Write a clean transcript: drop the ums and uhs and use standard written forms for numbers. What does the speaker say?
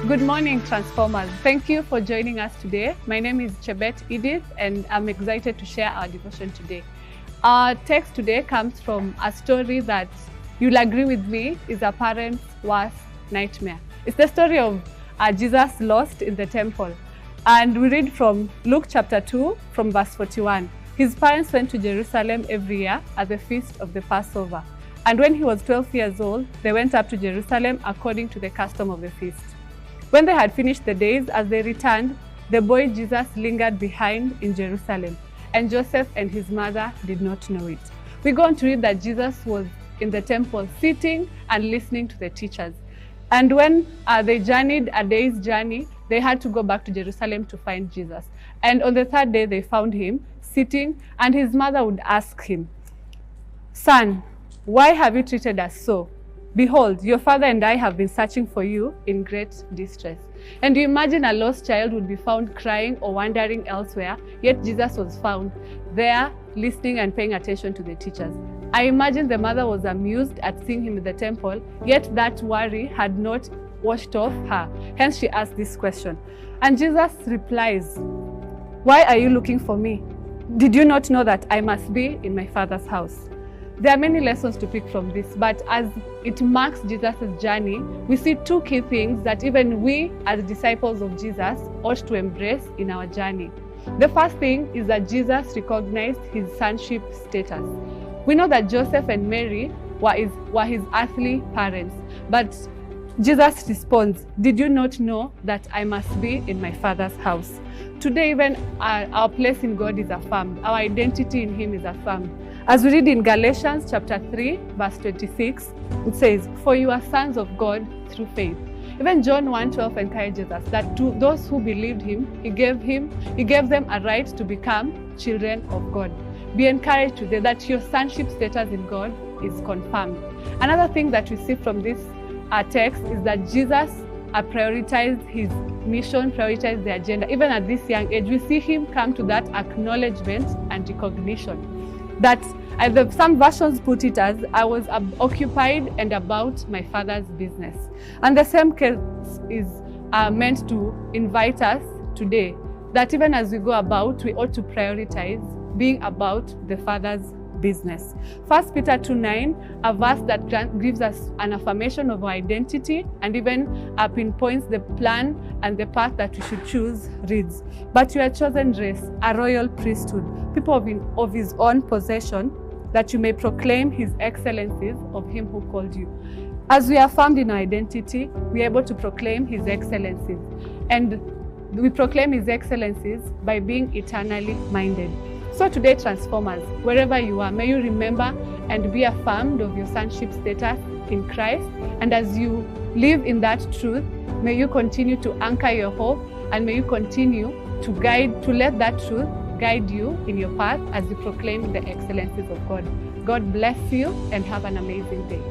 Good morning, Transformers. Thank you for joining us today. My name is Chebet Edith, and I'm excited to share our devotion today. Our text today comes from a story that you'll agree with me is a parent's worst nightmare. It's the story of Jesus lost in the temple. And we read from Luke chapter 2, from verse 41. His parents went to Jerusalem every year at the feast of the Passover. And when he was 12 years old, they went up to Jerusalem according to the custom of the feast. When they had finished the days, as they returned, the boy Jesus lingered behind in Jerusalem, and Joseph and his mother did not know it. We go on to read that Jesus was in the temple sitting and listening to the teachers. And when they journeyed a day's journey, they had to go back to Jerusalem to find Jesus. And on the third day, they found him sitting, and his mother would ask him, "Son, why have you treated us so? Behold, your father and I have been searching for you in great distress." And you imagine a lost child would be found crying or wandering elsewhere, yet Jesus was found there listening and paying attention to the teachers. I imagine the mother was amused at seeing him in the temple, yet that worry had not washed off her. Hence she asked this question. And Jesus replies, "Why are you looking for me? Did you not know that I must be in my Father's house?" There are many lessons to pick from this, but as it marks Jesus' journey, we see two key things that even we as disciples of Jesus ought to embrace in our journey. The first thing is that Jesus recognized his sonship status. We know that Joseph and Mary were his earthly parents, but Jesus responds, "Did you not know that I must be in my Father's house?" Today, even our place in God is affirmed. Our identity in him is affirmed. As we read in Galatians chapter 3, verse 26, it says, "For you are sons of God through faith." Even John 1:12 encourages us that to those who believed him, he gave them a right to become children of God. Be encouraged today that your sonship status in God is confirmed. Another thing that we see from this text is that Jesus prioritized his mission, prioritized the agenda. Even at this young age, we see him come to that acknowledgement and recognition. That some versions put it as, "I was occupied and about my Father's business." And the same case is meant to invite us today, that even as we go about, we ought to prioritize being about the Father's business. 1 Peter 2:9, a verse that gives us an affirmation of our identity and even pinpoints the plan and the path that we should choose, reads, "But you are a chosen race, a royal priesthood, people of his own possession, that you may proclaim his excellencies of him who called you." As we are affirmed in our identity, we are able to proclaim his excellencies. And we proclaim his excellencies by being eternally minded. So today, Transformers, wherever you are, may you remember and be affirmed of your sonship status in Christ. And as you live in that truth, may you continue to anchor your hope, and may you continue to let that truth guide you in your path as you proclaim the excellencies of God. God bless you and have an amazing day.